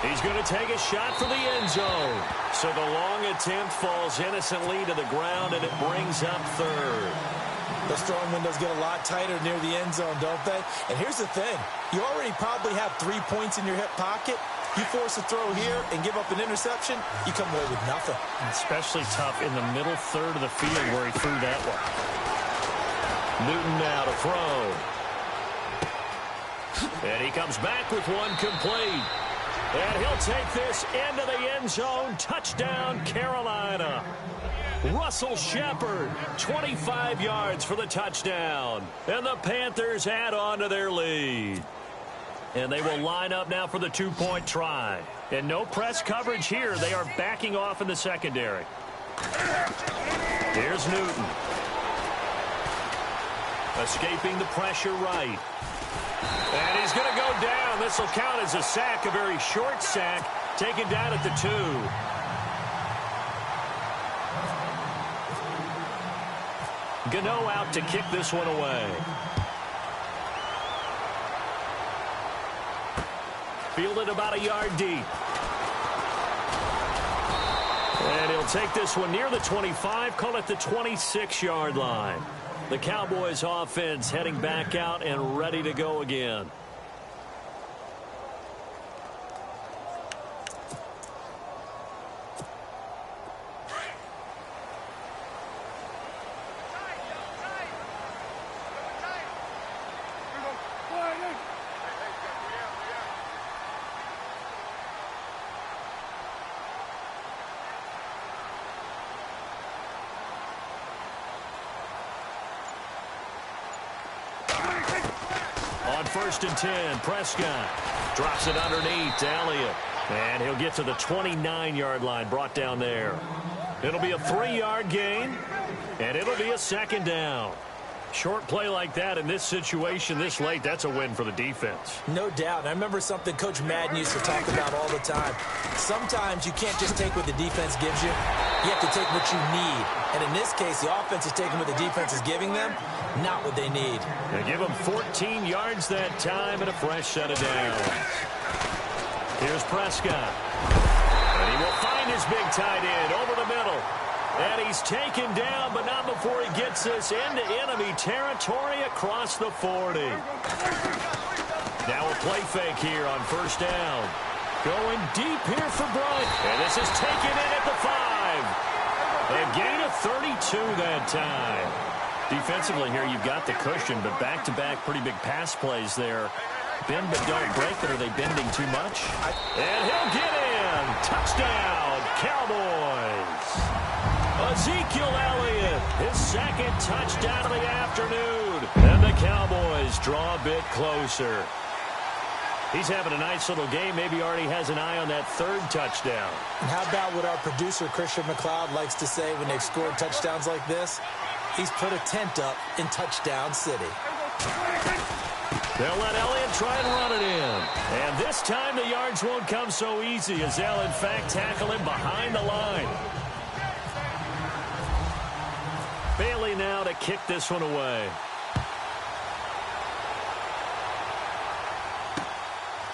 He's going to take a shot for the end zone. So the long attempt falls innocently to the ground, and it brings up 3rd. Those throwing windows get a lot tighter near the end zone, don't they? And here's the thing. You already probably have 3 points in your hip pocket. You force a throw here and give up an interception, you come away with nothing. Especially tough in the middle 3rd of the field where he threw that one. Newton now to throw. And he comes back with one complete. And he'll take this into the end zone. Touchdown, Carolina. Russell Shepard, 25 yards for the touchdown. And the Panthers add on to their lead. And they will line up now for the 2-point try. And no press coverage here. They are backing off in the secondary. Here's Newton. Escaping the pressure right. And he's going to go down. This will count as a sack, a very short sack, taken down at the 2. Gano out to kick this one away. Fielded about a yard deep. And he'll take this one near the 25, call it the 26-yard line. The Cowboys offense heading back out and ready to go again. On 1st and 10, Prescott drops it underneath to Elliott. And he'll get to the 29-yard line, brought down there. It'll be a 3-yard gain, and it'll be a 2nd down. Short play like that in this situation this late, that's a win for the defense. No doubt. And I remember something Coach Madden used to talk about all the time. Sometimes you can't just take what the defense gives you. You have to take what you need. And in this case, the offense is taking what the defense is giving them, not what they need. They give them 14 yards that time and a fresh set of downs. Here's Prescott. And he will find his big tight end over the middle. And he's taken down, but not before he gets us into enemy territory across the 40. Now a play fake here on 1st down. Going deep here for Bryant. And this is taken in at the 5. A gain of 32 that time. Defensively here, you've got the cushion, but back-to-back pretty big pass plays there. Bend but don't break, but are they bending too much? And he'll get in. Touchdown, Cowboys. Ezekiel Elliott, his 2nd touchdown of the afternoon. And the Cowboys draw a bit closer. He's having a nice little game. Maybe already has an eye on that 3rd touchdown. And how about what our producer, Christian McLeod, likes to say when they've scored touchdowns like this? He's put a tent up in Touchdown City. They'll let Elliott try and run it in. And this time the yards won't come so easy as they'll, in fact, tackle him behind the line. Bailey now to kick this one away.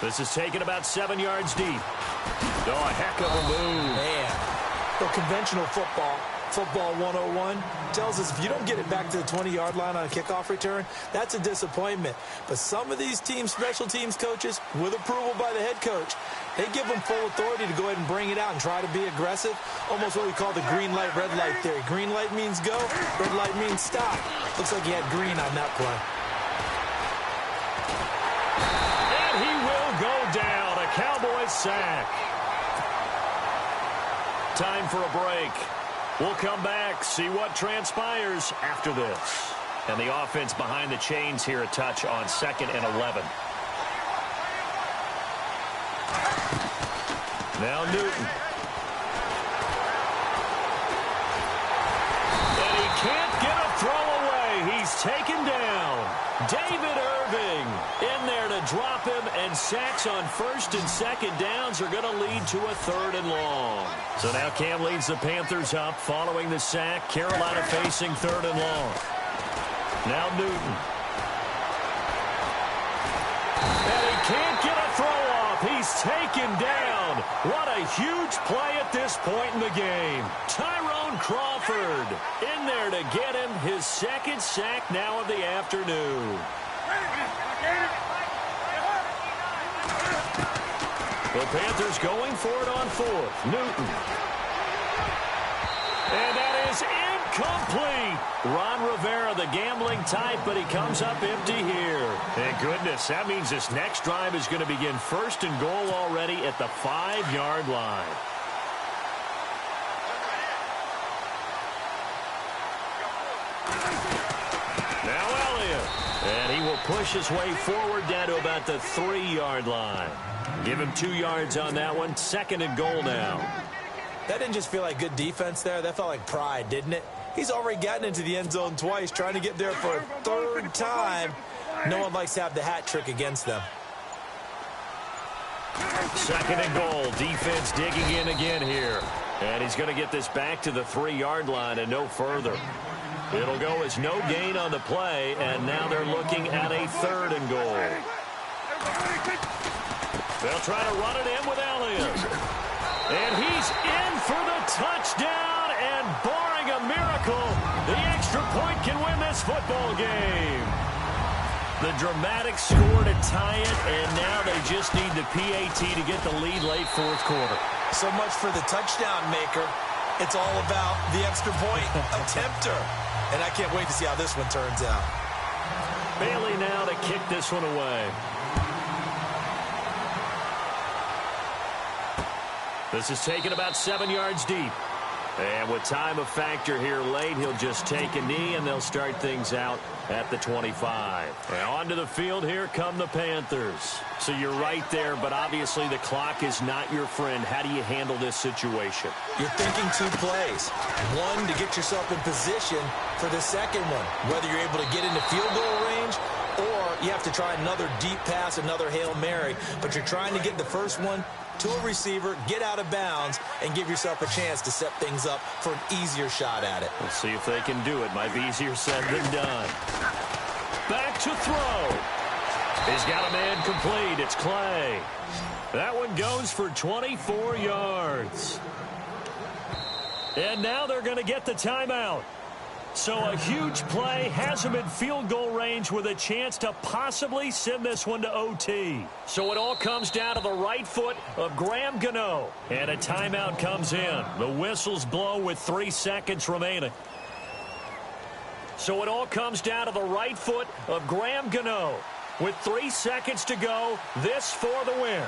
This is taken about 7 yards deep. Oh, a heck of a move. Man, the conventional football 101, tells us if you don't get it back to the 20-yard line on a kickoff return, that's a disappointment. But some of these teams, special teams coaches, with approval by the head coach, they give them full authority to go ahead and bring it out and try to be aggressive. Almost what we call the green light, red light theory. Green light means go, red light means stop. Looks like he had green on that play. And he will go down. A Cowboys sack. Time for a break. We'll come back, see what transpires after this. And the offense behind the chains here, a touch on 2nd and 11. Now Newton. And he can't get a throw away. He's taken down. David Irving in there to drop him, and sacks on 1st and 2nd downs are going to lead to a 3rd and long. So now Cam leads the Panthers up following the sack. Carolina facing 3rd and long. Now Newton. And he can't get a throw off. He's taken down. What a huge play at this point in the game. Tyrone Crawford in there to get him his 2nd sack now of the afternoon. The Panthers going for it on 4th. Newton. And that is incomplete. Ron Rivera, the gambling type, but he comes up empty here. Thank goodness. That means this next drive is going to begin 1st and goal already at the 5-yard line. Now Elliott. And he will push his way forward down to about the 3-yard line. Give him 2 yards on that one. 2nd and goal now. That didn't just feel like good defense there. That felt like pride, didn't it? He's already gotten into the end zone twice, trying to get there for a third time. No one likes to have the hat trick against them. Second and goal. Defense digging in again here. And he's going to get this back to the 3-yard line and no further. It'll go as no gain on the play, and now they're looking at a 3rd and goal. They'll try to run it in with Elliott. And he's in for the touchdown, and barring a miracle, the extra point can win this football game. The dramatic score to tie it, and now they just need the PAT to get the lead late 4th quarter. So much for the touchdown maker. It's all about the extra point attempter. And I can't wait to see how this one turns out. Bailey now to kick this one away. This is taken about 7 yards deep. And with time a factor here late, he'll just take a knee, and they'll start things out at the 25. Now onto the field, here come the Panthers. So you're right there, but obviously the clock is not your friend. How do you handle this situation? You're thinking 2 plays. One, to get yourself in position for the second one, whether you're able to get into field goal range or you have to try another deep pass, another Hail Mary. But you're trying to get the first one to a receiver, get out of bounds, and give yourself a chance to set things up for an easier shot at it. We'll see if they can do it. Might be easier said than done. Back to throw. He's got a man complete. It's Clay. That one goes for 24 yards. And now they're going to get the timeout. So a huge play has him in field goal range with a chance to possibly send this one to OT. So it all comes down to the right foot of Graham Gano. And a timeout comes in. The whistles blow with 3 seconds remaining. So it all comes down to the right foot of Graham Gano. With 3 seconds to go, this for the win.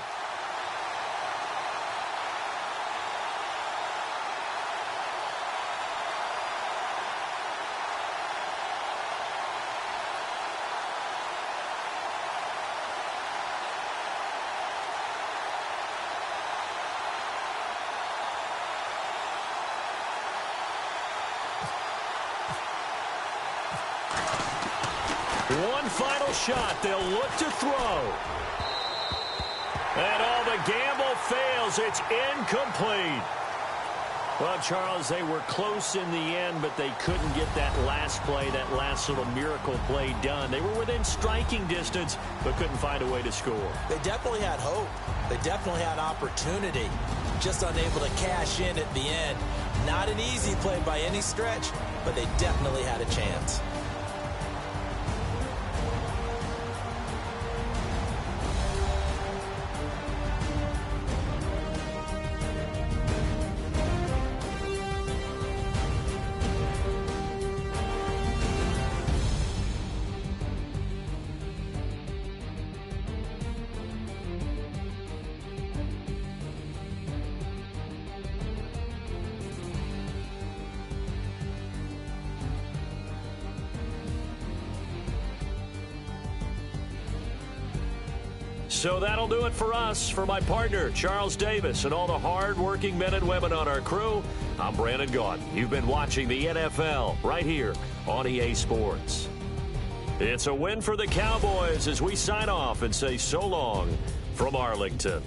One final shot. They'll look to throw. And all the gamble fails. It's incomplete. Well, Charles, they were close in the end, but they couldn't get that last play, that last little miracle play done. They were within striking distance, but couldn't find a way to score. They definitely had hope. They definitely had opportunity. Just unable to cash in at the end. Not an easy play by any stretch, but they definitely had a chance. So that'll do it for us. For my partner, Charles Davis, and all the hard-working men and women on our crew, I'm Brandon Gaudin. You've been watching the NFL right here on EA Sports. It's a win for the Cowboys as we sign off and say so long from Arlington.